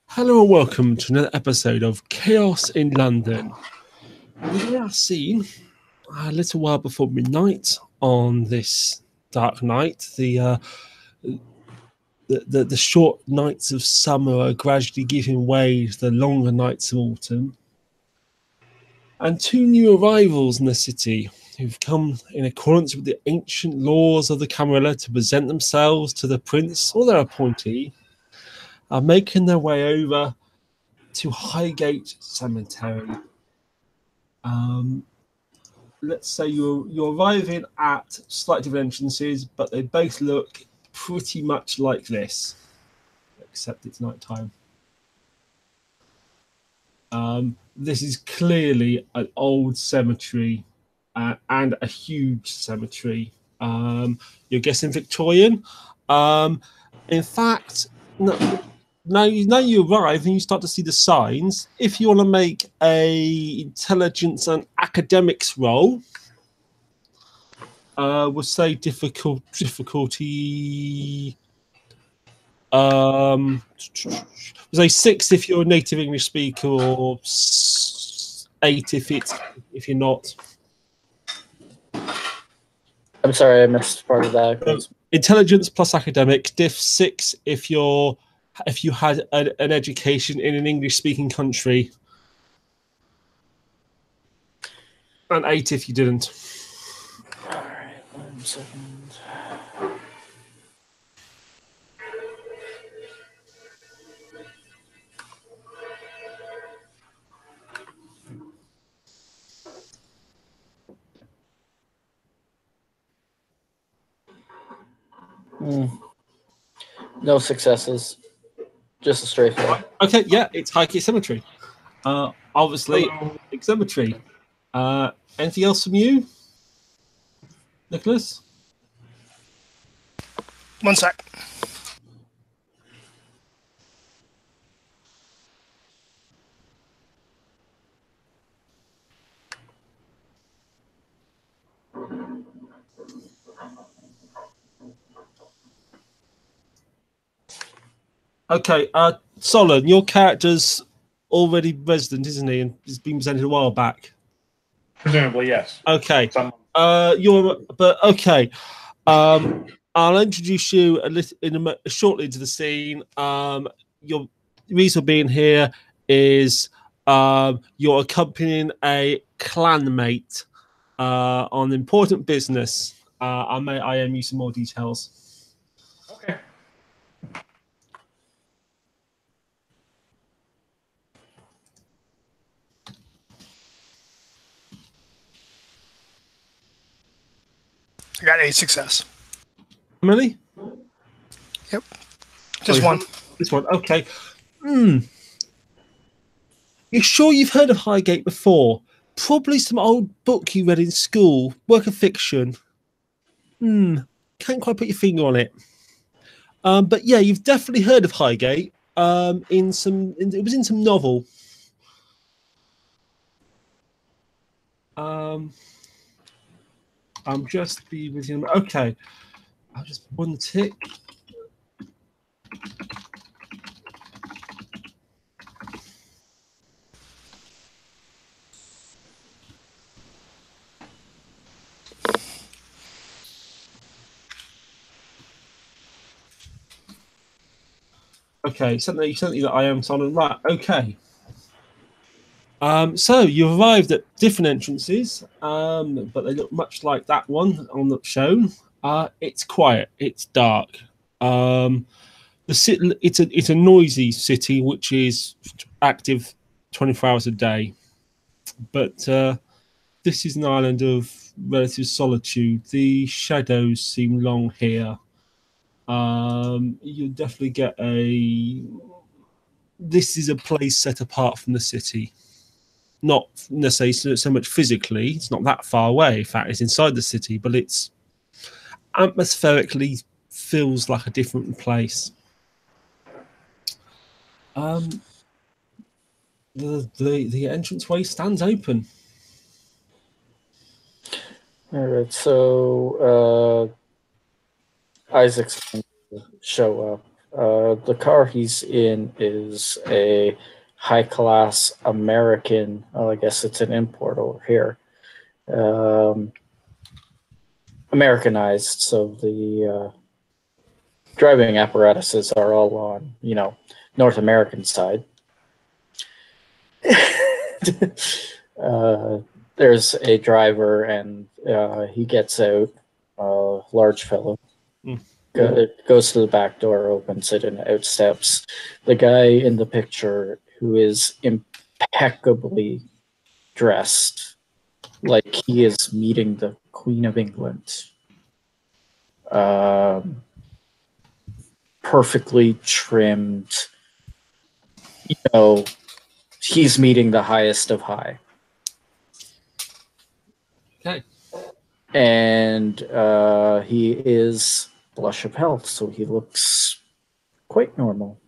Hello and welcome to another episode of Chaos in London. We are seen a little while before midnight on this dark night. The short nights of summer are gradually giving way to the longer nights of autumn. And two new arrivals in the city who've come in accordance with the ancient laws of the Camarilla to present themselves to the prince or their appointee are making their way over to Highgate Cemetery. Let's say you're arriving at slightly different entrances, but they both look pretty much like this, except it's nighttime. This is clearly an old cemetery and a huge cemetery. You're guessing Victorian. In fact, no. Now you arrive and you start to see the signs. If you want to make a intelligence and academics roll, we'll say difficulty. We'll say 6 if you're a native English speaker, or 8 if you're not. I'm sorry, I missed part of that. Intelligence plus academics, diff 6 if you had an education in an English-speaking country, and 8 if you didn't. All right, 1 second. No successes. Just a straight fail. Okay, yeah, it's Highgate Cemetery. Obviously, big cemetery. Anything else from you, Nicholas? 1 sec. Okay, Solon, your character's already resident, isn't he? And he's been presented a while back. Presumably, yes. Okay. Okay. I'll introduce you shortly into the scene. Your reason for being here is you're accompanying a clanmate on important business. I am you some more details. Okay. I got 8 success. How many? Yep. Just one. This one. Okay. You sure you've heard of Highgate before? Probably some old book you read in school, work of fiction. Can't quite put your finger on it. But yeah, you've definitely heard of Highgate. It was in some novel. I'm just be with you. Okay, I'll just one tick. Okay, something that I am Solon. Right, okay. So you've arrived at different entrances, but they look much like that one on the shown. It's quiet, it's dark. It's a noisy city which is active 24 hours a day, but this is an island of relative solitude. The shadows seem long here. You'll definitely get this is a place set apart from the city. Not necessarily so much physically, it's not that far away. In fact, it's inside the city, but it's atmospherically feels like a different place. The entranceway stands open. All right, so Isaac's going to show up The car he's in is a high-class American. Well, I guess it's an import over here. Americanized, so the driving apparatuses are all on, North American side. There's a driver, and he gets out, a large fellow. Goes to the back door, opens it, and out steps the guy in the picture who is impeccably dressed, like he is meeting the Queen of England. Perfectly trimmed. He's meeting the highest of high. Okay. And he is blush of health, so he looks quite normal.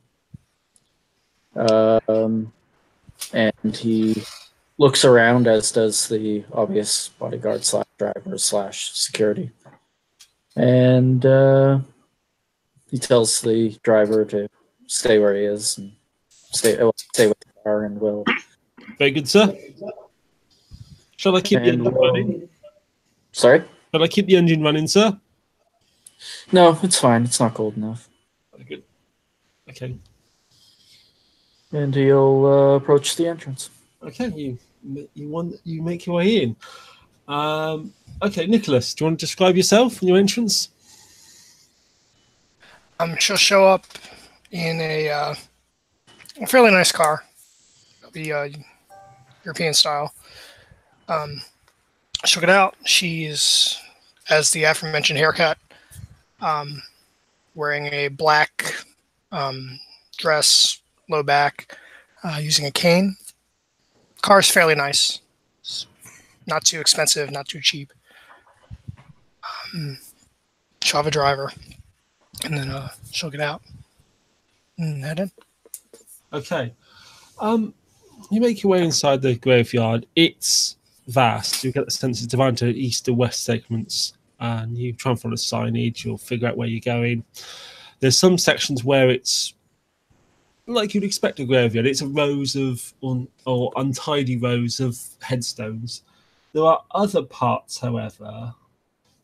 And he looks around, as does the obvious bodyguard / driver / security. And he tells the driver to stay where he is and stay with the car, and will. Very good, sir. Shall I keep the engine running? Sorry? Shall I keep the engine running, sir? No, it's fine. It's not cold enough. Very good. Okay. And he'll approach the entrance. Okay, you make your way in. Okay, Nicholas, do you want to describe yourself and your entrance? She'll show up in a fairly nice car. It'll be European style. She'll get out. She's, as the aforementioned haircut, wearing a black dress, low back, using a cane. Car's fairly nice. It's not too expensive, not too cheap. She'll have a driver, and then she'll get out and head in. Okay. You make your way inside the graveyard. It's vast. You get the sense it's divided into east and west segments, and you try and follow signage. You'll figure out where you're going. There's some sections where it's like you'd expect a graveyard. It's a rows of or untidy rows of headstones. There are other parts, however,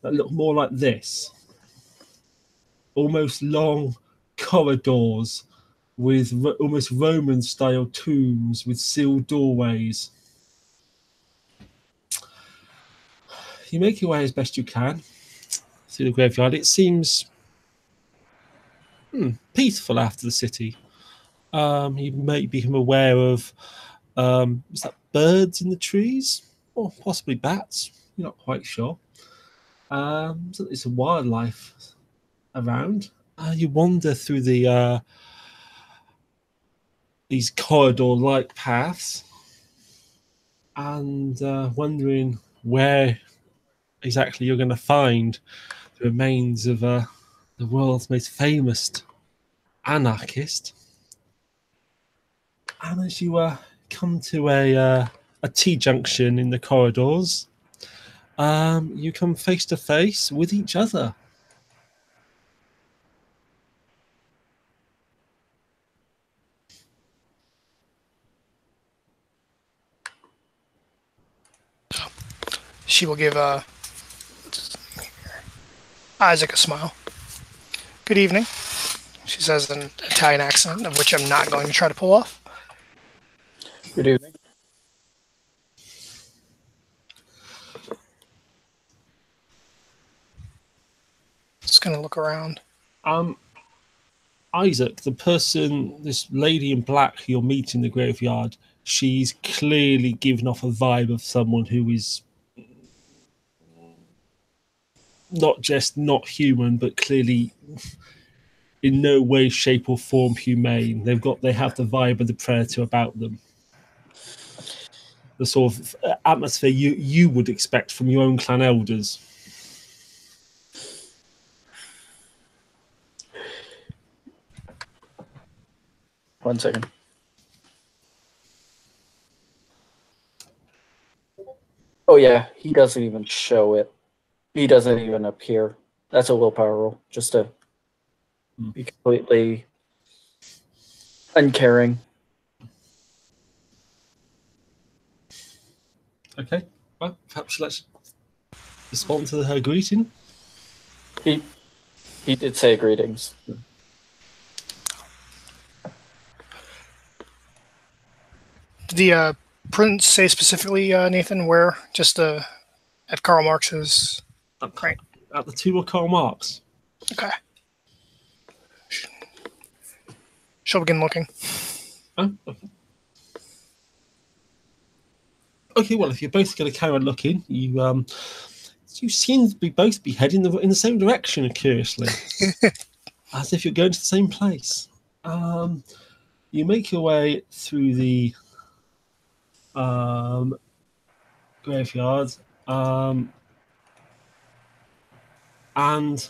that look more like this. Almost long corridors with almost Roman-style tombs with sealed doorways. You make your way as best you can through the graveyard. It seems peaceful after the city. You may become aware of is that birds in the trees, or possibly bats? You're not quite sure. So there's some wildlife around. You wander through the these corridor-like paths, and wondering where exactly you're going to find the remains of the world's most famous anarchist. And as you come to a T-junction in the corridors, you come face to face with each other. She will give Isaac a smile. Good evening, she says in an Italian accent, of which I'm not going to try to pull off. Good evening. Just going to look around. Isaac, the person, this lady in black who you're meeting in the graveyard, she's clearly given off a vibe of someone who is not just not human, but clearly in no way, shape, or form humane. They have the vibe of the predator about them. The sort of atmosphere you would expect from your own clan elders. One second. Oh yeah, he doesn't even show it. He doesn't even appear. That's a willpower roll, just to be completely Uncaring. Okay. Well, perhaps let's respond to her greeting. He did say greetings. Did the prince say specifically, Nathan, where? Just at Karl Marx's. Right. At the tomb of Karl Marx. Okay. She'll begin looking. Oh, okay. Okay, well, if you're both going to carry on looking, you seem to both be heading in the same direction, curiously, as if you're going to the same place. You make your way through the graveyard, and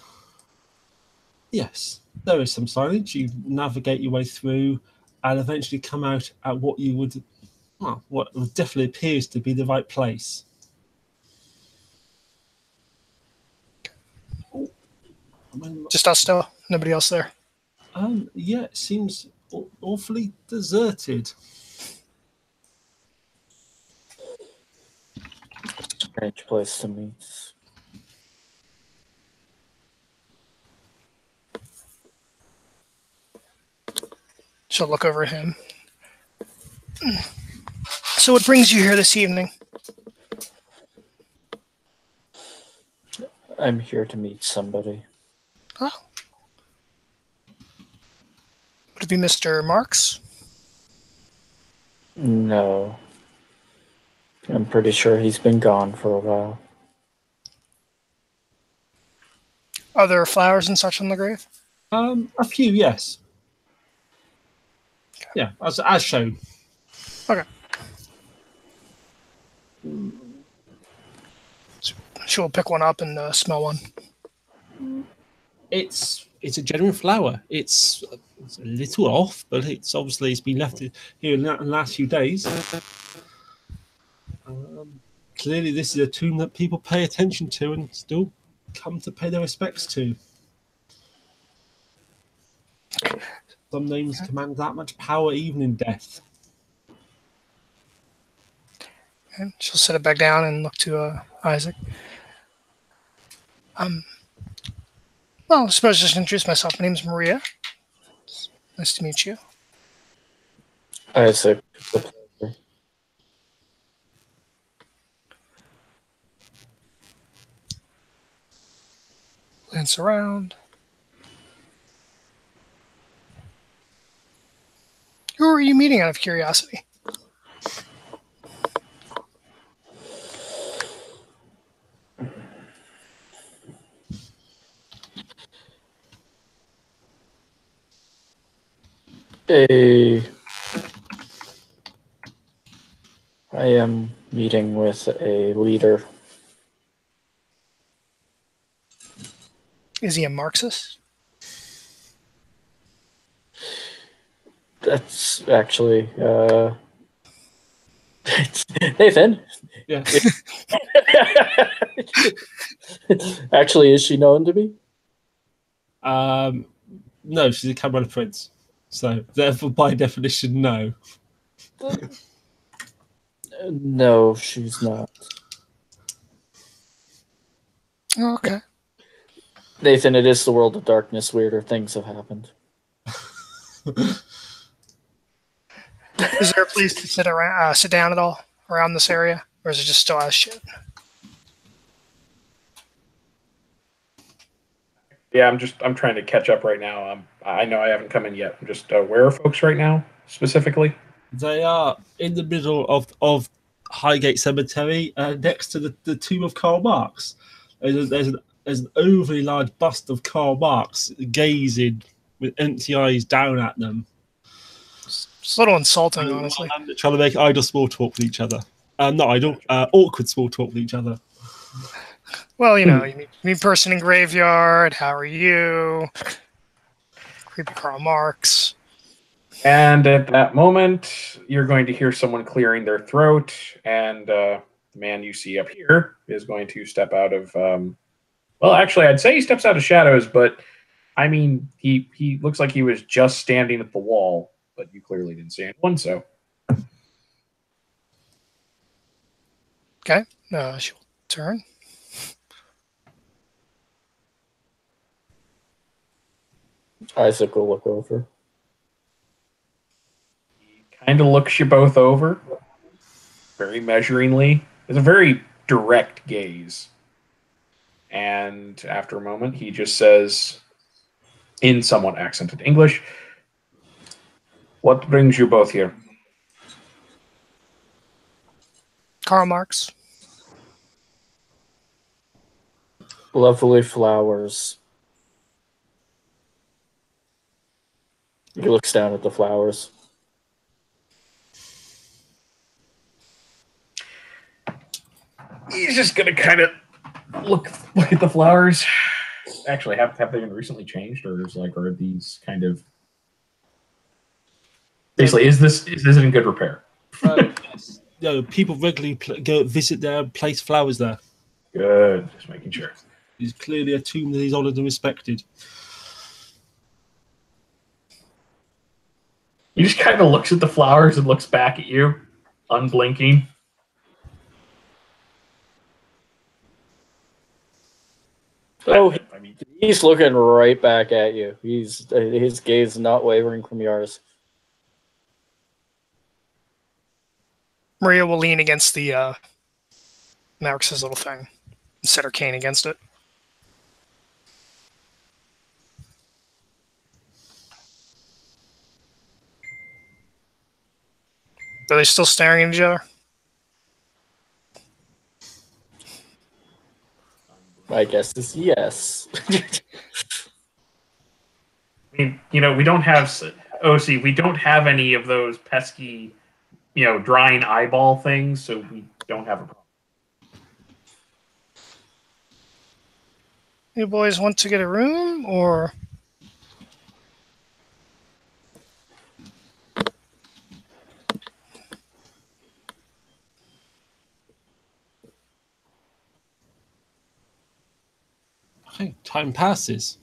yes, there is some signage. You navigate your way through, and eventually come out at what definitely appears to be the right place. Just us still? Nobody else there? Yeah, it seems awfully deserted. Strange place to meet. She'll look over at him. So what brings you here this evening? I'm here to meet somebody. Oh. Would it be Mr. Marx? No. I'm pretty sure he's been gone for a while. Are there flowers and such on the grave? A few, yes. Yeah, as shown. Okay. She'll pick one up and smell one. It's a genuine flower. It's a little off, but it's been left here in the last few days. Clearly, this is a tomb that people pay attention to and still come to pay their respects to. Some names command that much power even in death. And she'll set it back down and look to Isaac. Well, I suppose just introduce myself. My name's Maria. Nice to meet you. Isaac. Glance around. Who are you meeting out of curiosity? I am meeting with a leader. Is he a Marxist? That's actually Nathan. Yeah. Actually, is she known to be? No, she's a Cameron Prince. So, therefore, by definition, no. No, she's not. Oh, okay. Nathan, it is the world of darkness. Weirder things have happened. Is there a place to sit down at all around this area, or is it just still as shit? Yeah, I'm trying to catch up right now. I know I haven't come in yet. I'm just where are folks right now specifically? They are in the middle of Highgate Cemetery, next to the tomb of Karl Marx. There's an overly large bust of Karl Marx gazing with empty eyes down at them. It's a little insulting, honestly. Trying to make idle small talk with each other. Not idle, awkward small talk with each other. Well, you know, you meet person in graveyard. How are you? Creepy Karl Marx. And at that moment, you're going to hear someone clearing their throat, and the man you see up here is going to step out of. Well, actually, I'd say he steps out of shadows, but I mean, he looks like he was just standing at the wall but you clearly didn't see anyone, so. Okay. She'll turn. Isaac will look over. He kind of looks you both over, very measuringly. It's a very direct gaze. And after a moment, he just says, in somewhat accented English, "What brings you both here?" Karl Marx. Lovely flowers. He looks down at the flowers. He's just gonna kind of look at the flowers. Actually, have they been recently changed, or are these kind of basically is this in good repair? Yes. People regularly go visit there, place flowers there. Good, just making sure. He's clearly a tomb that he's honoured and respected. He just kind of looks at the flowers and looks back at you, unblinking. Oh, he's looking right back at you. His gaze is not wavering from yours. Maria will lean against the Marx's little thing and set her cane against it. Are they still staring at each other? My guess is yes. I mean, we don't have OC. We don't have any of those pesky, drying eyeball things, so we don't have a problem. You boys want to get a room, or? Okay, time passes.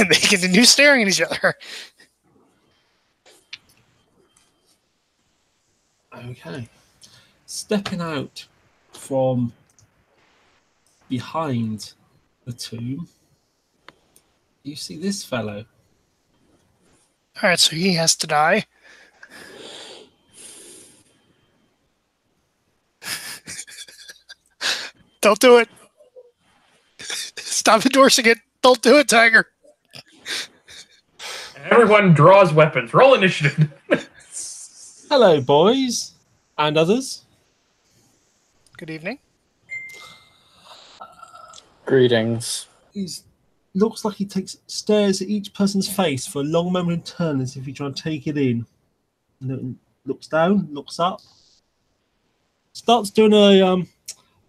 And they continue staring at each other. Okay. Stepping out from behind the tomb, you see this fellow. All right, so he has to die. Don't do it. Stop endorsing it. Don't do it, Tiger. Everyone draws weapons. Roll initiative. Hello, boys and others. Good evening. Greetings. He looks like he stares at each person's face for a long moment in turn as if he's trying to take it in. And then looks down, looks up. Starts doing a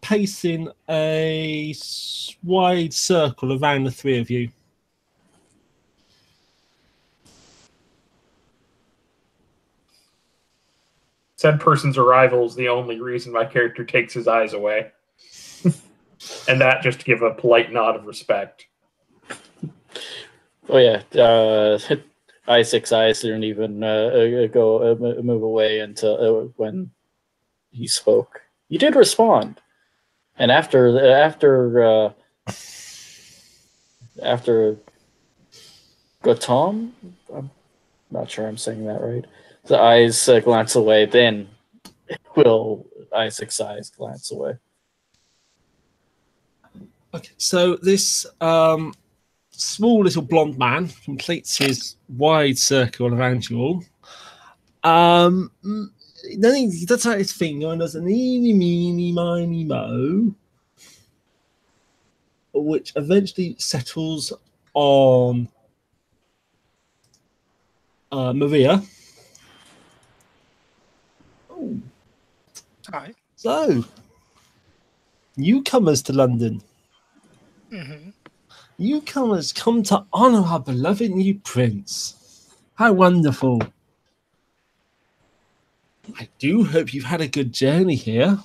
pacing a wide circle around the three of you. Said person's arrival is the only reason my character takes his eyes away. And that just to give a polite nod of respect. Oh yeah, Isaac's eyes didn't even move away until when he spoke. You did respond, and after Gautam, I'm not sure I'm saying that right. The eyes glance away. Then will Isaac's eyes glance away. Okay, so this small little blonde man completes his wide circle around you all. Then he does out his finger and does an eeny, meeny, miny, mo, which eventually settles on Maria. Oh. Hi. So, newcomers to London. Mm-hmm. Newcomers come to honour our beloved new prince. How wonderful. I do hope you've had a good journey here.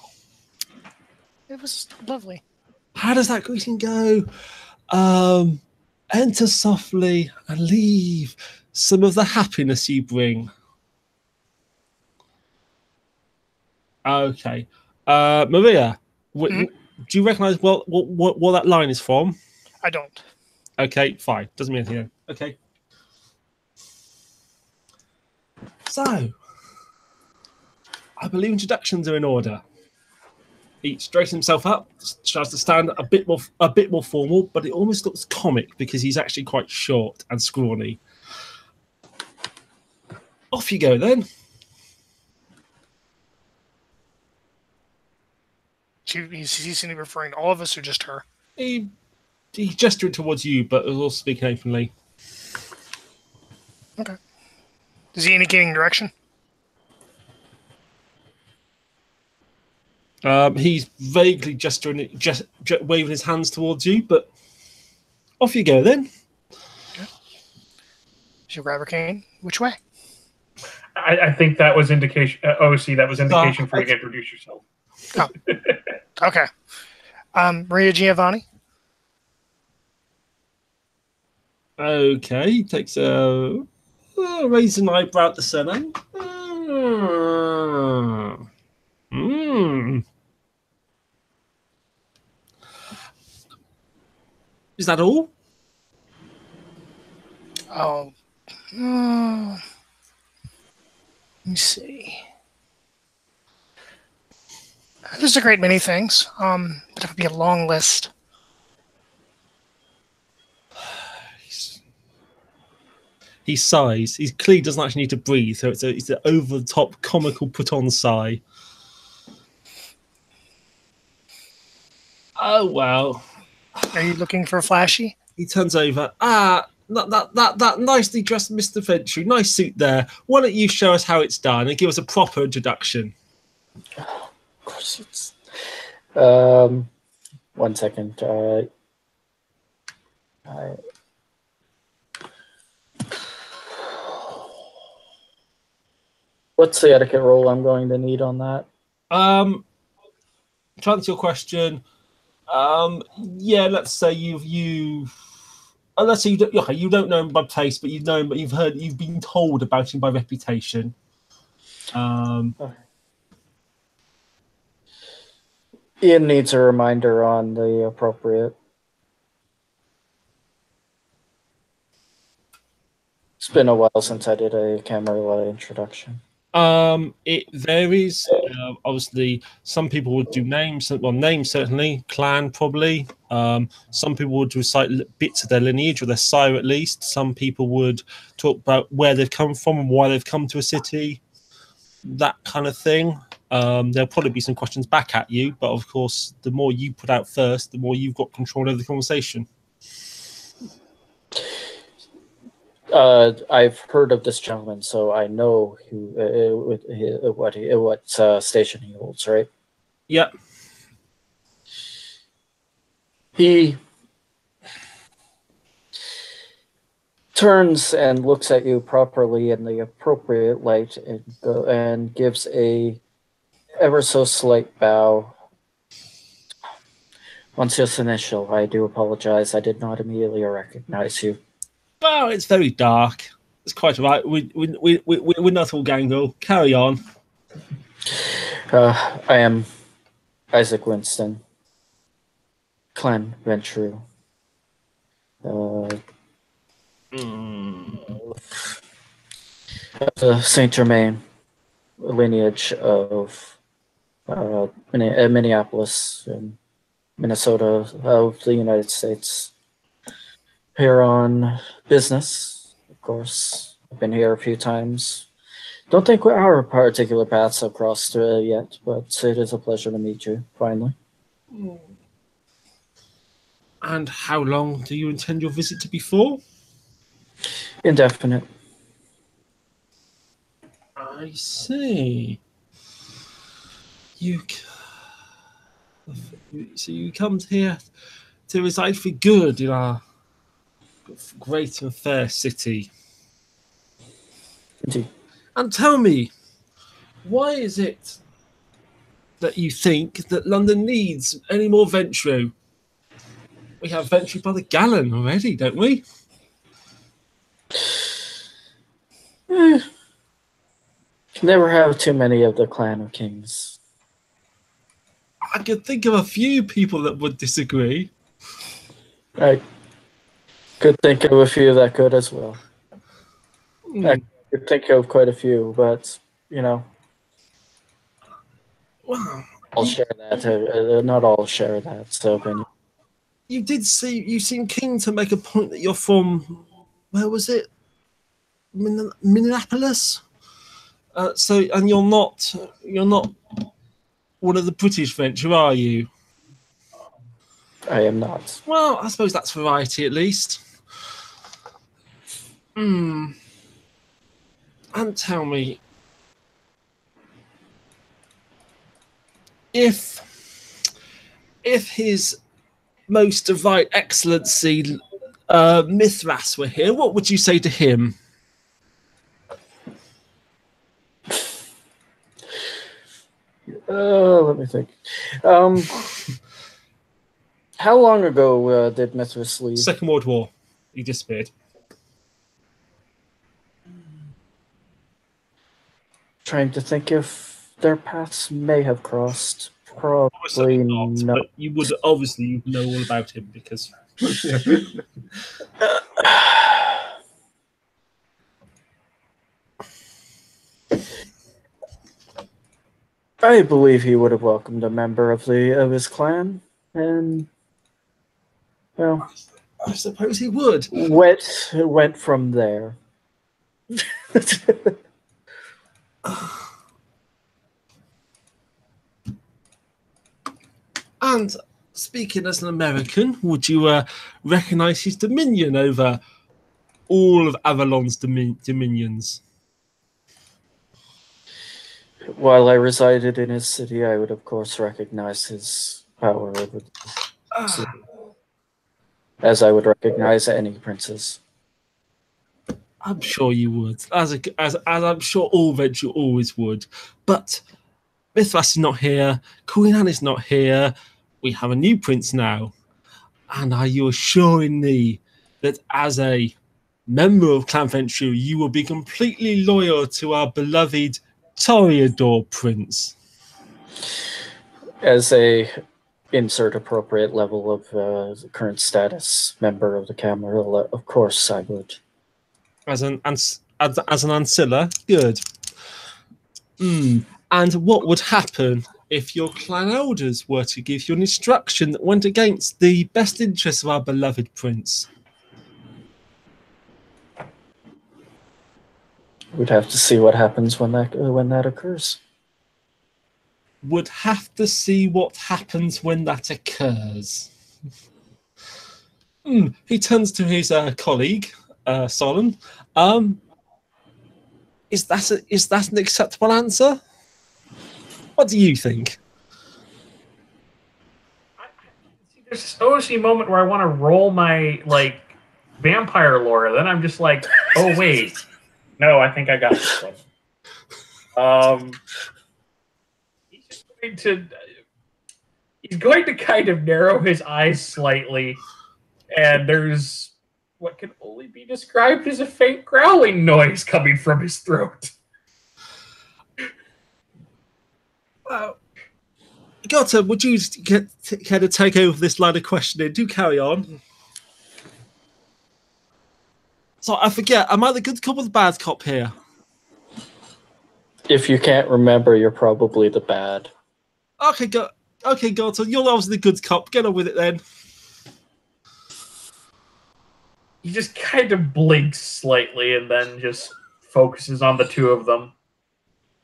It was lovely. How does that greeting go? Enter softly and leave some of the happiness you bring. Okay. Maria, do you recognise what that line is from? I don't. Okay, fine. Doesn't mean anything. Okay. So, I believe introductions are in order. He straightens himself up, tries to stand a bit more formal, but it almost looks comic because he's actually quite short and scrawny. Off you go then. He's referring to all of us or just her? He gestured towards you, but was also speaking openly. Okay. Is he indicating direction? He's vaguely gesturing, waving his hands towards you, but off you go then. Okay. She'll grab her cane. Which way? I think that was indication. OC, that was indication for you to introduce yourself. Oh. Okay. Maria Giovanni. Okay, takes a raising an eyebrow at the surname. Is that all? Oh. Let me see. There's a great many things. But it would be a long list. He sighs. He clearly doesn't actually need to breathe, so it's an over-the-top, comical, put-on sigh. Oh, well. Are you looking for Flashy? He turns over. That nicely dressed Mr. Ventry. Nice suit there. Why don't you show us how it's done and give us a proper introduction? Of course it's... 1 second. What's the etiquette roll I'm going to need on that? To answer your question, yeah, let's say let's say you don't know him by place, but you've been told about him by reputation. Okay. Ian needs a reminder on the appropriate. It's been a while since I did a camera introduction. It varies. Obviously, some people would do names. Well, names certainly. Clan probably. Some people would recite bits of their lineage or their sire at least. Some people would talk about where they've come from and why they've come to a city. That kind of thing. There'll probably be some questions back at you, but of course, the more you put out first, the more you've got control over the conversation. I've heard of this gentleman, so I know what station he holds, right? Yeah. He turns and looks at you properly in the appropriate light and gives a ever so slight bow. Once just initial, I do apologize. I did not immediately recognize you. Well, it's very dark. It's quite all right. We're not all gango. Carry on. I am Isaac Winston, Clan Ventru. The Saint Germain lineage of Minneapolis and Minnesota of the United States. Here on business, of course. I've been here a few times. Don't think our particular paths have crossed yet, but it is a pleasure to meet you, finally. And how long do you intend your visit to be for? Indefinite. I see. So you come here to reside for good in our great and fair city. Indeed. And tell me, why is it that you think that London needs any more Ventru? We have ventured by the gallon already, don't we? Never have too many of the Clan of Kings. I could think of a few people that would disagree. I could think of a few that could as well. I could think of quite a few, but, you know, Wow. I'll share that. Not all share that opinion. You seem keen to make a point that you're from, where was it? Minneapolis? And you're not one of the British venture, are you? I am not. Well, I suppose that's variety at least. And tell me, if His Most Divine Excellency Mithras were here, what would you say to him? Let me think. How long ago did Mithras leave? Second World War. He disappeared. Trying to think if their paths may have crossed. Probably not. But you would obviously know all about him because. I believe he would have welcomed a member of his clan, and well, I suppose he would. Went from there. And speaking as an American, would you recognize his dominion over all of Avalon's dominions? While I resided in his city, I would, of course, recognize his power over the city, as I would recognize any prince's. I'm sure you would, as I'm sure all venture always would. But Mithras is not here. Queen Anne is not here. We have a new prince now. And are you assuring me that as a member of Clan Venture, you will be completely loyal to our beloved Toreador Prince? As a insert appropriate level of current status member of the Camarilla, of course I would. As an ancilla? Good. And what would happen if your clan elders were to give you an instruction that went against the best interests of our beloved prince? We'd have to see what happens when that occurs. Would have to see what happens when that occurs. He turns to his colleague, Solon. Is that an acceptable answer? What do you think? There's this OC moment where I want to roll my vampire lore. Then I'm just like, oh wait, no, I think I got this one. He's going to kind of narrow his eyes slightly, and there's what can only be described as a faint growling noise coming from his throat. Gotta, would you care to take over this line of questioning? Do carry on. So I forget, am I the good cop or the bad cop here? If you can't remember, you're probably the bad. Okay, Gotta, you're obviously the good cop. Get on with it then. He just kind of blinks slightly and then just focuses on the two of them.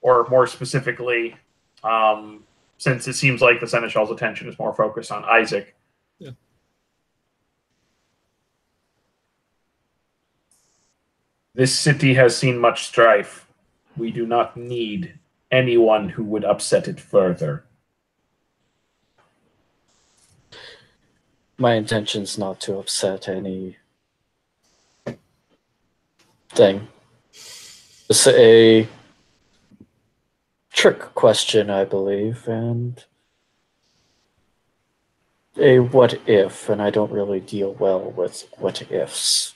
Or more specifically, since it seems like the Seneschal's attention is more focused on Isaac. Yeah. This city has seen much strife. We do not need anyone who would upset it further. My intention's not to upset any thing. It's a trick question, I believe, and a what if, and I don't really deal well with what ifs.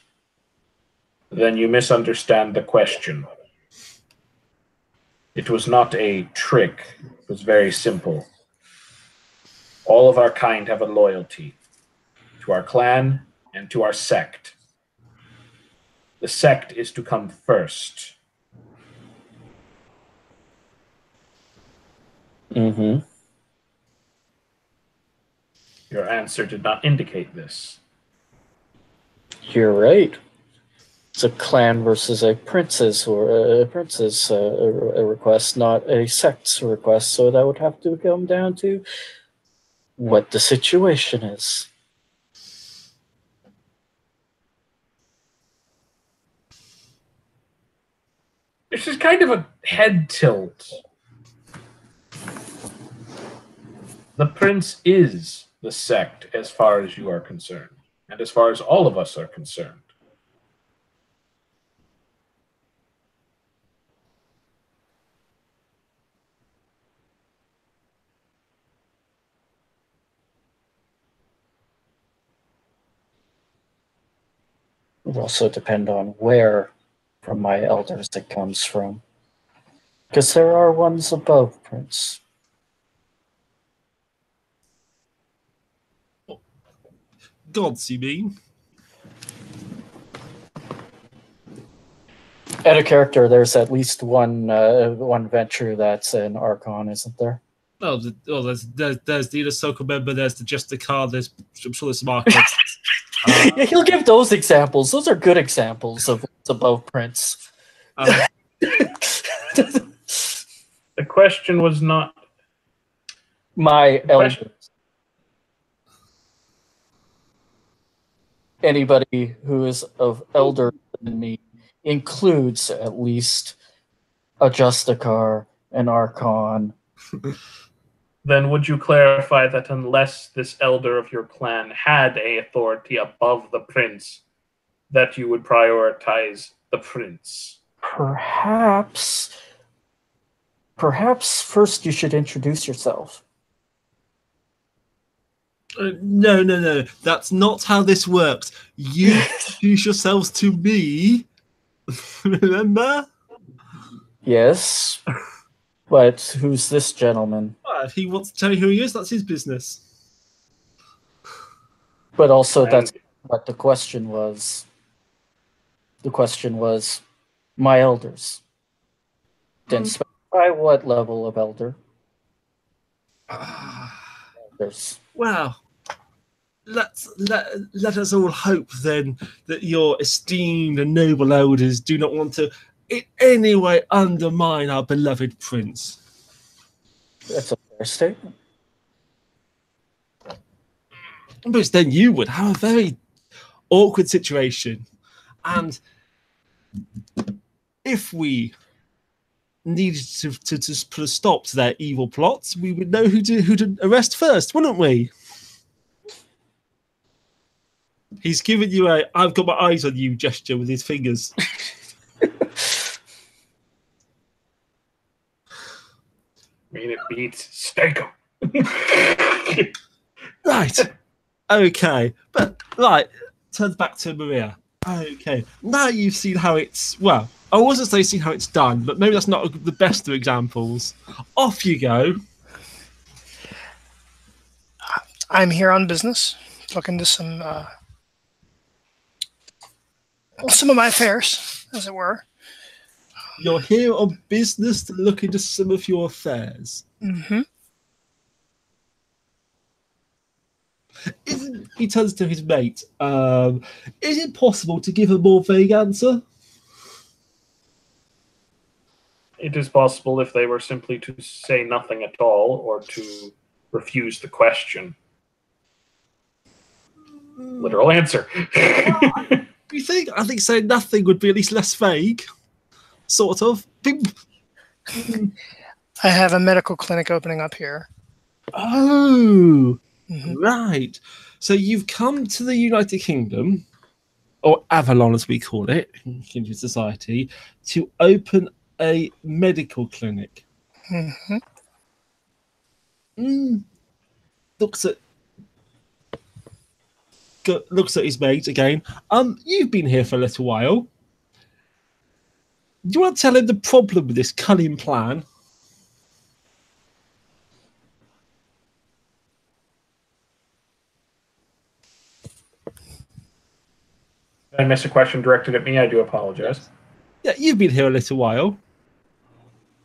Then you misunderstand the question. It was not a trick. It was very simple. All of our kind have a loyalty to our clan and to our sect. The sect is to come first. Mm-hmm. Your answer did not indicate this. You're right. It's a clan versus a prince's or a prince's a request, not a sect's request. So that would have to come down to what the situation is. This is kind of a head tilt. The prince is the sect as far as you are concerned, and as far as all of us are concerned. It will also depend on where from my elders it comes from. Because there are ones above Prince. Gods, you mean? At a character, there's at least one venture that's an Archon, isn't there? Oh, there's the Inner Circle member, there's the Justicar, I'm sure there's some Archons. Yeah, he'll give those examples. Those are good examples of what's above Prince. The question was not My elders. Anybody who is of elder than me includes at least a Justicar, an Archon. Then would you clarify that unless this elder of your clan had a authority above the prince, that you would prioritize the prince? Perhaps first you should introduce yourself. No. That's not how this works. You introduce yourselves to me. Remember? Yes. But who's this gentleman? Well, if he wants to tell you who he is, that's his business. But also, that's what the question was. The question was, my elders. Didn't specify what level of elder. Elders. Well, let us all hope then that your esteemed and noble elders do not want to in any way undermine our beloved prince. That's a fair statement. But then you would have a very awkward situation. And if we needed to just put a stop to their evil plots, we would know who to arrest first, wouldn't we? He's given you a "I've got my eyes on you" gesture with his fingers. I mean, it beats steak 'em. Right. Okay. But, right, turns back to Maria. Okay. Now you've seen how it's, well, I wasn't saying seen how it's done, but maybe that's not the best of examples. Off you go. I'm here on business, looking to some of my affairs, as it were. You're here on business to look into some of your affairs. Mm-hmm. He turns to his mate. Is it possible to give a more vague answer? It is possible if they were simply to say nothing at all or to refuse the question. Literal answer. You think? I think saying nothing would be at least less vague. Sort of. I have a medical clinic opening up here. Oh, Mhm. right. So you've come to the United Kingdom, or Avalon as we call it in Kindred Society, to open a medical clinic. Mm-hmm. Looks at looks at his mate again. You've been here for a little while. Do you want to tell him the problem with this cunning plan? I missed a question directed at me. I do apologize. Yeah, you've been here a little while.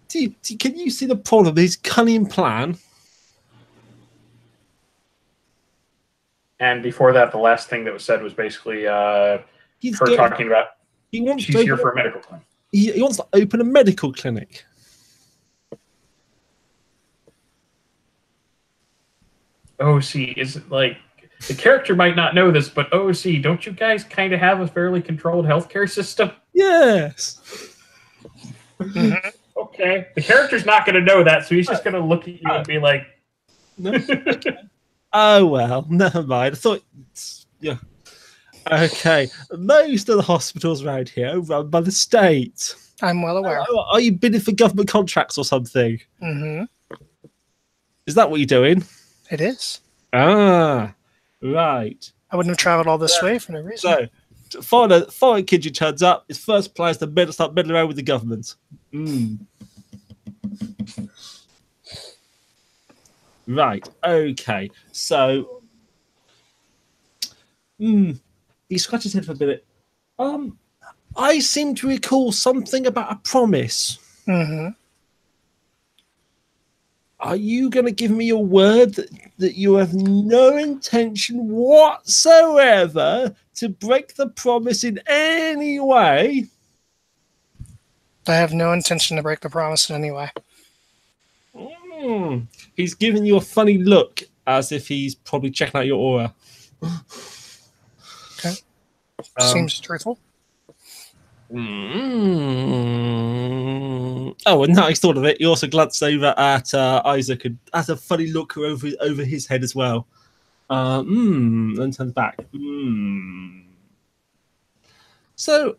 Can you see the problem with his cunning plan? And before that, the last thing that was said was basically He's her talking about wants she's here for a medical claim. He wants to open a medical clinic. OC is like the character might not know this, but OC, don't you guys kind of have a fairly controlled healthcare system? Yes. Okay. The character's not going to know that, so he's just going to look at you and be like, No. Okay. Oh well, never mind. I thought, yeah. Okay. Most of the hospitals around here are run by the state. I'm well aware. Are you bidding for government contracts or something? Is that what you're doing? It is. Ah, right. I wouldn't have traveled all this way for no reason. So, foreign kid who turns up, his first plan is to start meddling around with the government. Right, okay. So, he scratched his head for a minute. I seem to recall something about a promise. Are you going to give me your word that you have no intention whatsoever to break the promise in any way? I have no intention to break the promise in any way. He's giving you a funny look as if he's probably checking out your aura. Okay. Seems truthful. Oh, and now he's thought of it, he also glanced over at Isaac and has a funny look over his head as well. Then turns back. So,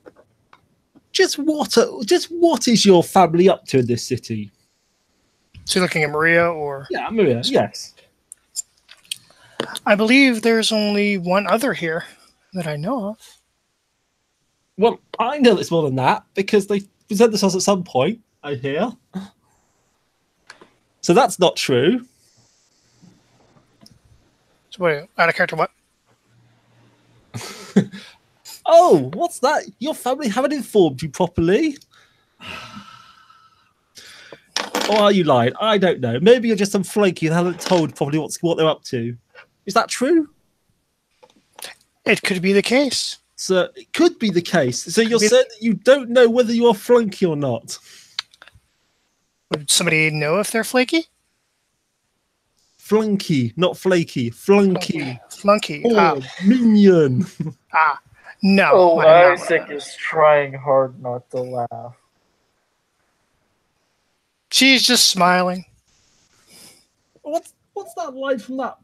just what is your family up to in this city? So you're looking at Maria or? Yeah, Maria, yes. I believe there's only one other here that I know of. Well, I know it's more than that because they present themselves at some point, I hear. So that's not true. So wait, out of character what? Oh, what's that? Your family haven't informed you properly? Or are you lying? I don't know. Maybe you're just some flaky and haven't told probably what they're up to. Is that true? It could be the case. So it could be the case. So you're saying that you don't know whether you're flunky or not? Would somebody know if they're flaky? Flunky, not flaky. Flunky. Flunky. Oh, minion. No. Oh, Isaac is trying hard not to laugh. She's just smiling. What's that line from that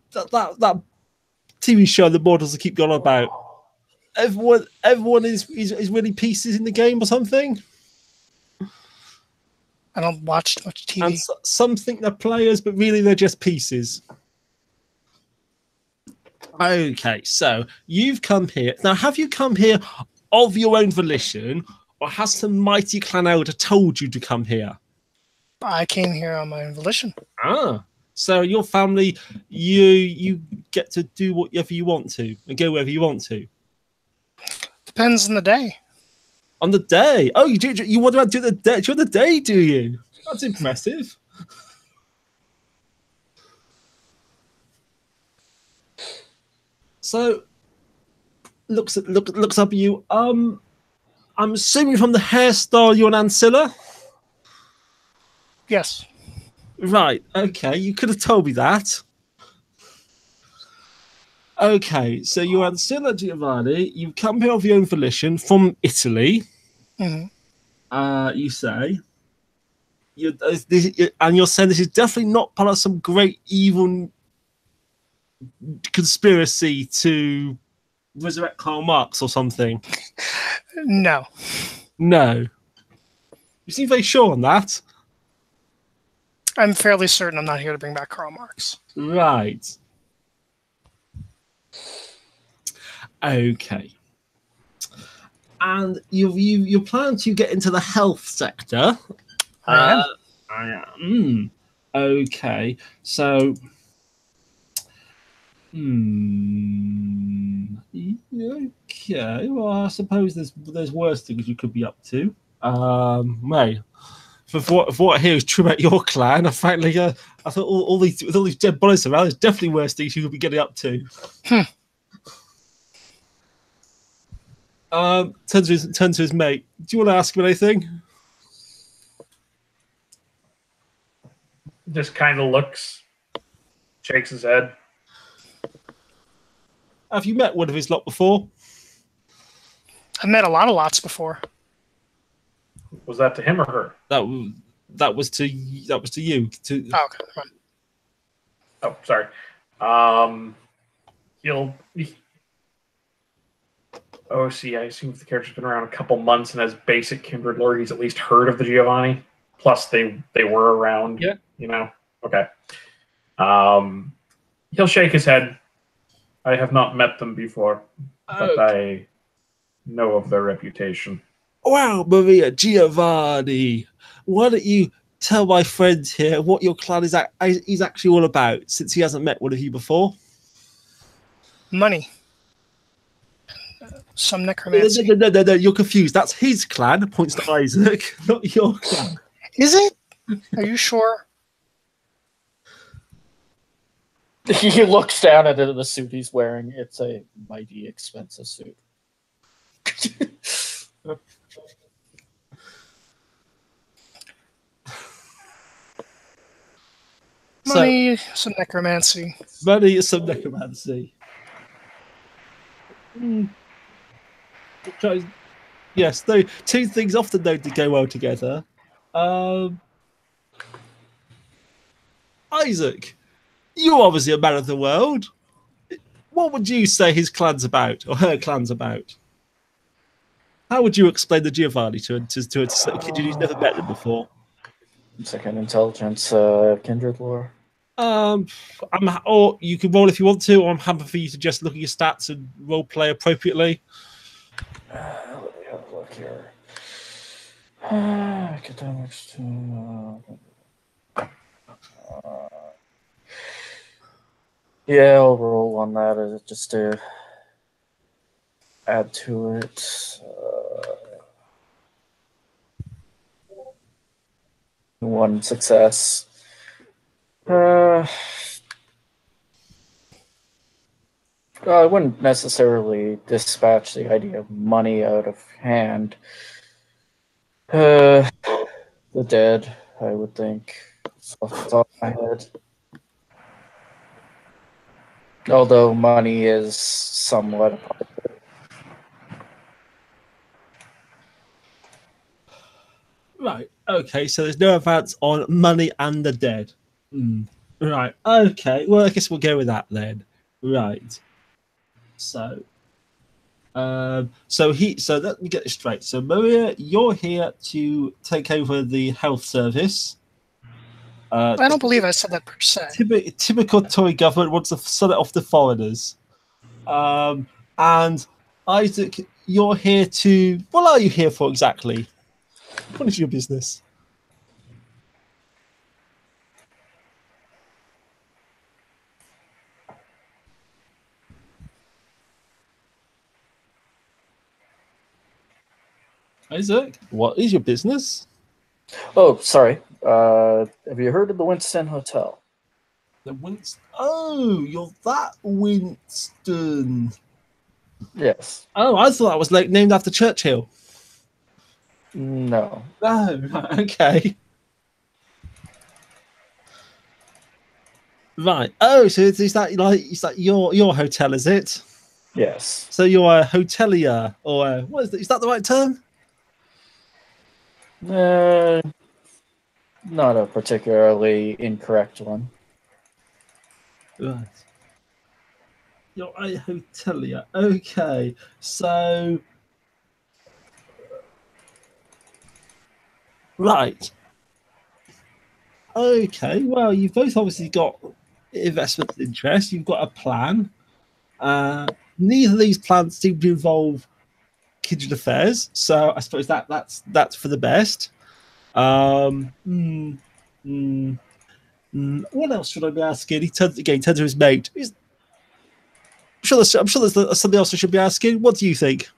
TV show the models keep going on about? Everyone is really pieces in the game or something? I don't watch much TV. And some think they're players, but really they're just pieces. Okay, so you've come here. Now, have you come here of your own volition, or has some mighty clan elder told you to come here? I came here on my own volition. So your family, you get to do whatever you want to and go wherever you want to. Depends on the day. On the day? Oh, you do. You want to do the day? Do the day? Do you? That's impressive. So, looks up at you. I'm assuming from the hairstyle you're an Ancilla. Yes. Right. Okay. You could have told me that. Okay. So you're Ancilla Giovanni. You come here of your own volition from Italy. You say. And you're saying this is definitely not part of some great evil conspiracy to resurrect Karl Marx or something. No. You seem very sure on that. I'm fairly certain I'm not here to bring back Karl Marx. Right. Okay. And you plan to get into the health sector. I am. Okay. So. Okay. Well, I suppose there's worse things you could be up to. May. For what I hear is true about your clan, I frankly, I thought all these dead bodies around, there's definitely worse things you could be getting up to. Turn to his mate. Do you want to ask him anything? Just kind of looks, shakes his head. Have you met one of his lot before? I've met a lot of lots before. Was that to him or her? That was to you. Oh, okay. Oh, sorry. Oh, see, I assume if the character's been around a couple months and has basic kindred lore, he's at least heard of the Giovanni. Plus, they were around. Yeah. You know. Okay. He'll shake his head. I have not met them before, but I know of their reputation. Wow, Maria Giovanni, why don't you tell my friend here what your clan is actually all about, since he hasn't met one of you before? Money. Some necromancy. No, you're confused. That's his clan, points to Isaac, not your clan. Is it? Are you sure? He looks down at the suit he's wearing. It's a mighty expensive suit. Money, some necromancy. Money is some necromancy. Yes, though two things often known to go well together. Isaac, you're obviously a man of the world. What would you say his clan's about, or her clan's about? How would you explain the Giovanni to a kid who's never met them before? Second intelligence, kindred lore. Or you can roll if you want to, or I'm happy for you to just look at your stats and role play appropriately. Let me have a look here. Academics. Yeah, I'll roll on that just to add to it. One success. I wouldn't necessarily dispatch the idea of money out of hand. The dead, I would think, off the top of my head. Although money is somewhat a part of it. Right. Okay. So there's no advance on money and the dead. Right. Okay. Well, I guess we'll go with that then. Right. So let me get this straight. So Maria, you're here to take over the health service. I don't believe I said that per se. Typical Tory government wants to sell it off to foreigners. And Isaac, you're here to. What are you here for exactly? What is your business? Isaac, what is your business? Oh, sorry. Have you heard of the Winston Hotel? The Winston. Oh, you're that Winston. Yes. Oh, I thought that was like named after Churchill. No. No, right, okay. Right. Oh, so is that your hotel, is it? Yes. So you're a hotelier, or what is that? Is that the right term? Not a particularly incorrect one. Right. You're a hotelier. Okay. So. Right. Okay. Well, you've both obviously got investment interest. You've got a plan. neither of these plans seem to involve kindred affairs, so I suppose that's for the best. What else should I be asking? He turns to his mate. I'm sure there's something else I should be asking. What do you think?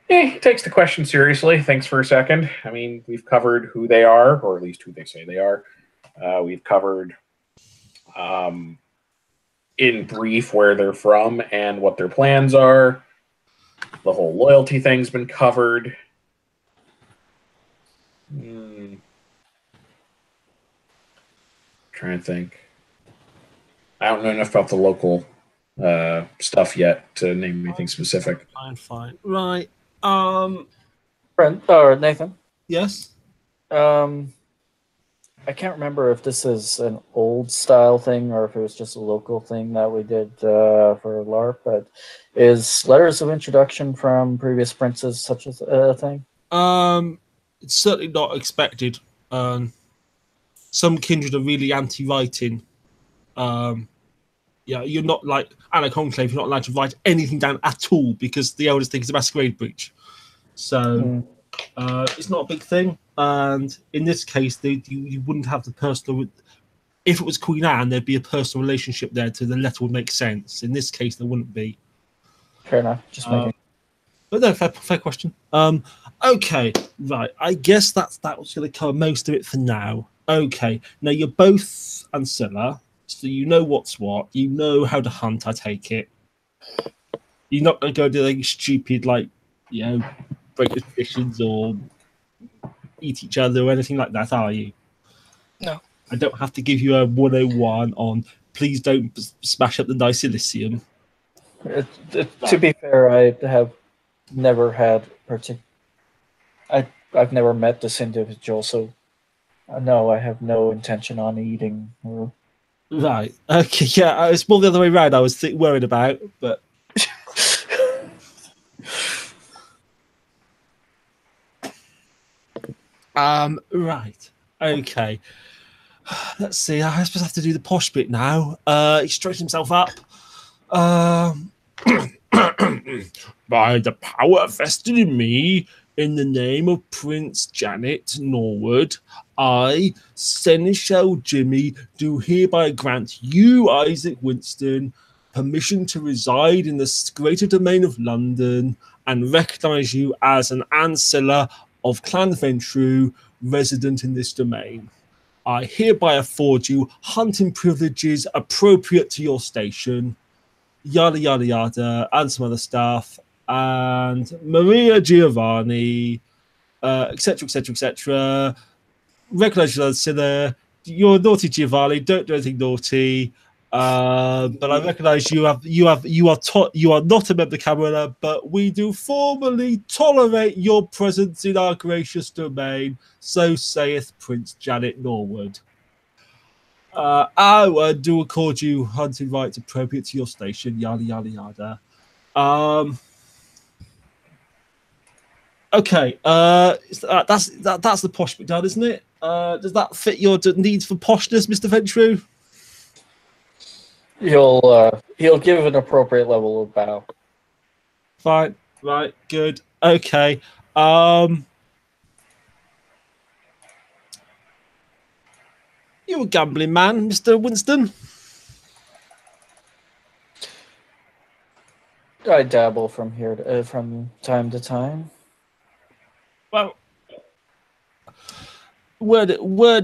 He takes the question seriously. Thanks for a second. I mean, we've covered who they are, or at least who they say they are. We've covered, in brief, where they're from and what their plans are. The whole loyalty thing's been covered. Trying to think. I don't know enough about the local stuff yet to name anything specific. Fine. Right. Brent or Nathan? Yes. I can't remember if this is an old style thing or if it was just a local thing that we did for LARP, but is letters of introduction from previous princes such a thing? It's certainly not expected. Some kindred are really anti-writing. You're not like Anna Conclave. You're not allowed to write anything down at all because the elders think it's a masquerade breach. So it's not a big thing. And in this case, you wouldn't have the personal. If it was Queen Anne, there'd be a personal relationship there, so the letter would make sense. In this case, there wouldn't be. Fair enough. Just making. But no, fair question. Okay, right. I guess that was going to cover most of it for now. Okay, now you're both Ancilla, so you know what's what. You know how to hunt. I take it. You're not going to go do anything stupid like, break the traditions or eat each other or anything like that, are you? No. I don't have to give you a 101 on please don't smash up the Dicelicium. To be fair, I have never had I've never met this individual, so no, I have no intention on eating her. Right. Okay. Yeah, it's more the other way around. I was worried about, but. Right. Okay. Let's see. I suppose I have to do the posh bit now. He stretched himself up. By the power vested in me, in the name of Prince Janet Norwood, I, Seneschal Jimmy, do hereby grant you, Isaac Winston, permission to reside in the greater domain of London and recognise you as an ancilla of Clan Ventrue, resident in this domain. I hereby afford you hunting privileges appropriate to your station, yada, yada, yada, and some other stuff, and Maria Giovanni, etc., etc., etc. Recognise your Ancilla. You're naughty, Giovanni. Don't do anything naughty. But I recognise you are not a member of the Camarilla, but we do formally tolerate your presence in our gracious domain. So saith Prince Janet Norwood. I do accord you hunting rights appropriate to your station. Yada yada yada. Okay. That's the posh bit done, isn't it? Does that fit your needs for poshness, Mr. Ventrue? He'll give an appropriate level of bow. Fine. Right. Good. Okay. You a gambling man, Mr. Winston? I dabble from time to time. Well, word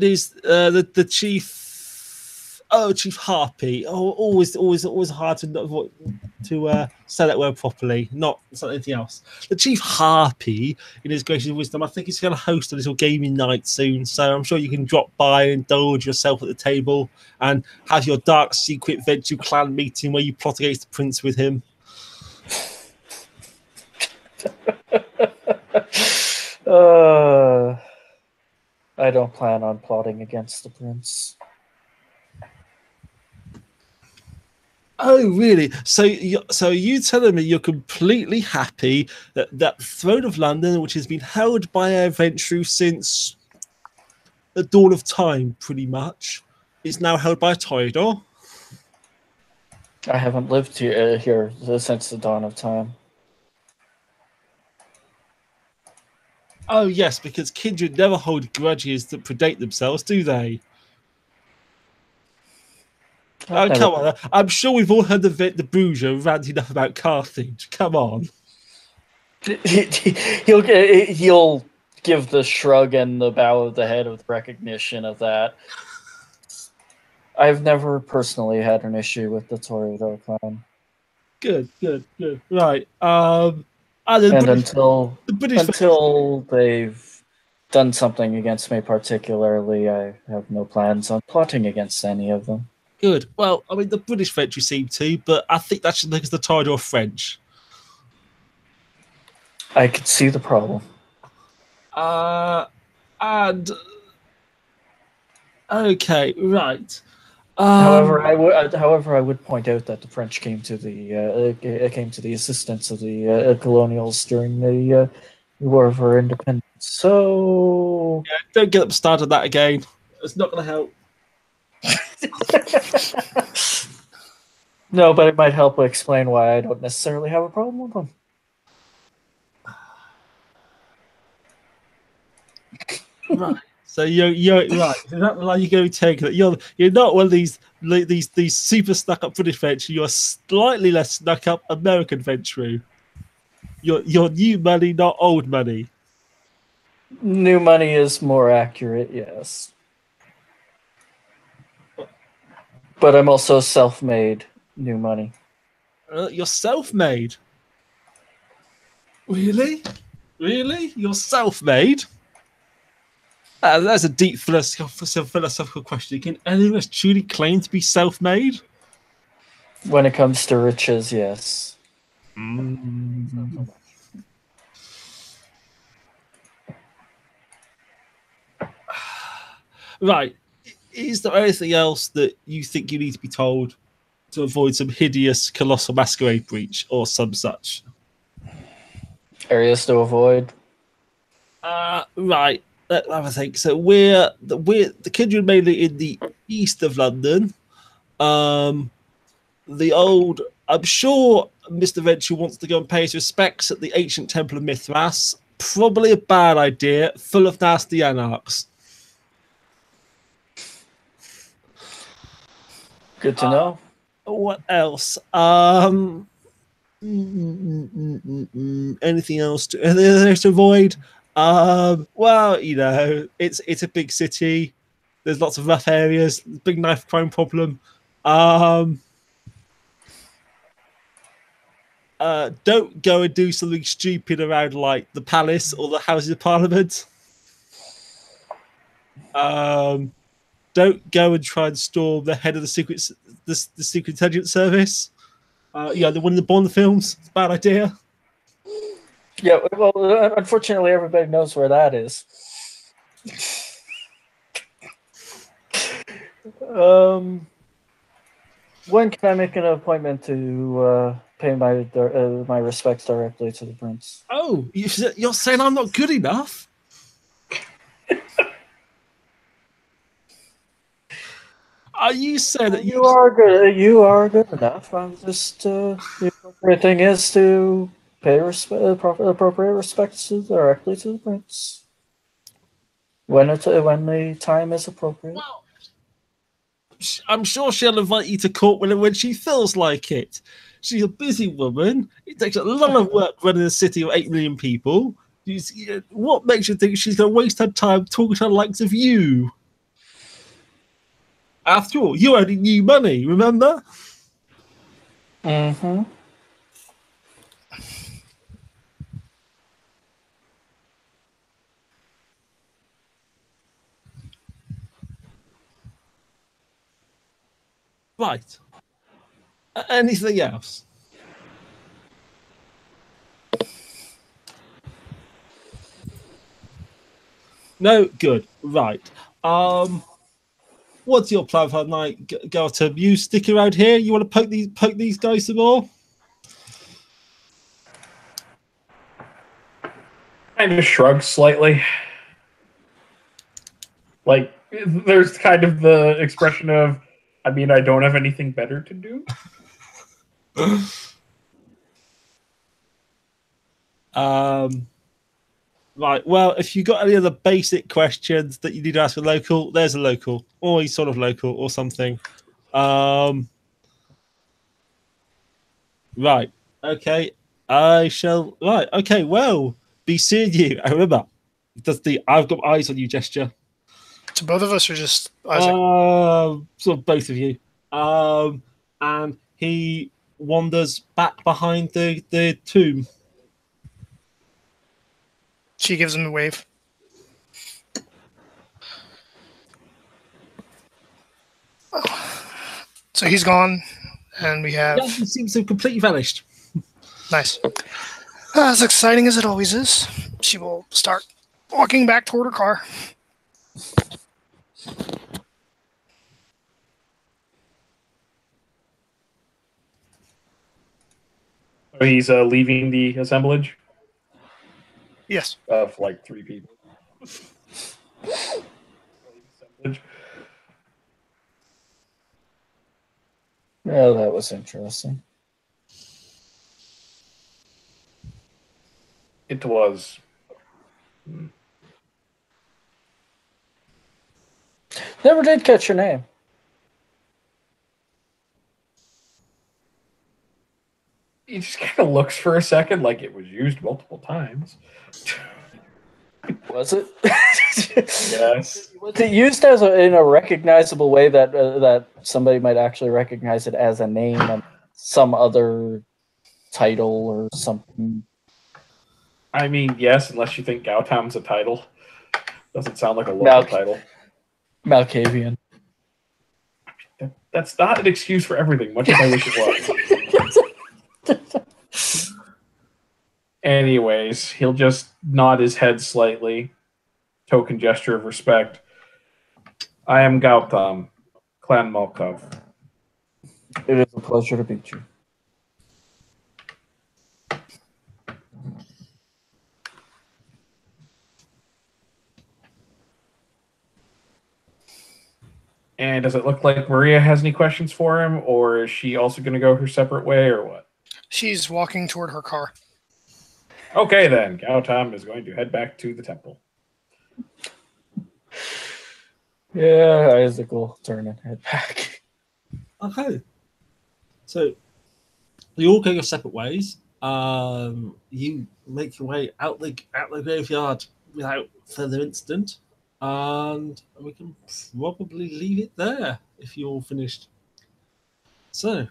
is the chief. Oh, Chief Harpy. Oh, always hard to say that word properly. Not anything else. The Chief Harpy, in his gracious wisdom, I think he's going to host a little gaming night soon. So I'm sure you can drop by and indulge yourself at the table and have your dark secret Ventrue clan meeting where you plot against the prince with him. I don't plan on plotting against the prince. Oh, really? So you telling me you're completely happy that Throne of London, which has been held by Ventrue since the dawn of time, pretty much, is now held by Toreador? I haven't lived here since the dawn of time. Oh, yes, because kindred never hold grudges that predate themselves, do they? Oh, come on. I'm sure we've all heard the Bruiser rant enough about Carthage. Come on. He'll give the shrug and the bow of the head with recognition of that. I've never personally had an issue with the Toreador clan. Good. Right. And until they've done something against me particularly, I have no plans on plotting against any of them. Good. Well, I mean, the British French you seem to, but I think that's because the Toreador are French. I could see the problem. And okay, right. However, I would point out that the French came to the assistance of the colonials during the War for Independence. So yeah, don't get them started on that again. It's not going to help. No, but it might help explain why I don't necessarily have a problem with them. Right. So you're right. Is that the line you're going to take? That you're not one of these super stuck up British French. You're slightly less stuck up American French. You're new money, not old money. New money is more accurate, yes. But I'm also self-made new money. You're self-made? Really? You're self-made? That's a deep philosophical question. Can any of us truly claim to be self-made? When it comes to riches, yes. Right. Is there anything else that you think you need to be told to avoid some hideous colossal masquerade breach or some such? Areas to avoid? Right. Let's have a think. So we're the kindred mainly in the east of London. I'm sure Mr. Venture wants to go and pay his respects at the ancient temple of Mithras. Probably a bad idea, full of nasty anarchs. Good to know. What else? Anything else to avoid? Well, it's a big city. There's lots of rough areas. Big knife crime problem. Don't go and do something stupid around like the palace or the Houses of Parliament. Don't go and try and storm the head of the Secret Intelligence Service. The one in the Bond films. It's a bad idea. Yeah, well, unfortunately, everybody knows where that is. When can I make an appointment to pay my respects directly to the prince? Oh, you're saying I'm not good enough? Are you saying that you are good? You are good enough. I'm just the appropriate thing is to pay appropriate respects directly to the prince when the time is appropriate. Well, I'm sure she'll invite you to court when she feels like it. She's a busy woman. It takes a lot of work running a city of 8 million people. What makes you think she's going to waste her time talking to the likes of you? After all, you only knew money, remember? Mm-hmm. Right. Anything else? No? Good. Right. What's your plan for the night, Gartham? You stick around here? You want to poke these guys some more? Kind of shrugs slightly. Like, there's kind of the expression of, I mean, I don't have anything better to do. Right. Well, if you got any other basic questions that you need to ask a local, there's a local, or he's sort of local, or something. Right. Okay. I shall. Right. Okay. Well, be seeing you. I remember. Does the "I've got eyes on you" gesture? To both of us, or just Isaac? Sort of both of you. And he wanders back behind the tomb. She gives him a wave. So he's gone, and we have... Yeah, he seems to have completely vanished. Nice. As exciting as it always is, she will start walking back toward her car. So he's leaving the assemblage Yes. of like 3 people. Yeah, that was interesting. It was. Never did catch your name. He just kind of looks for a second like it was used multiple times. Was it? Yes. Was it used as in a recognizable way that that somebody might actually recognize it as a name and some other title or something? I mean, yes, unless you think Gautam's a title. Doesn't sound like a local title. Malkavian. That's not an excuse for everything, much as I wish it was. Anyways, he'll just nod his head slightly. Token gesture of respect. I am Gautam, Clan Malkov. It is a pleasure to meet you. And does it look like Maria has any questions for him, or is she also going to go her separate way, or what? She's walking toward her car. Okay, then. Gautam is going to head back to the temple. Yeah, Isaac will turn and head back. Okay. So you all go your separate ways. You make your way out the graveyard without further incident, and we can probably leave it there if you're all finished. So,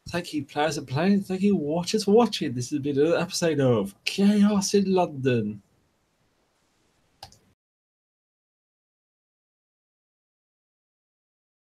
thank you, players, for playing. Thank you, watchers, for watching. This has been another episode of Chaos in London.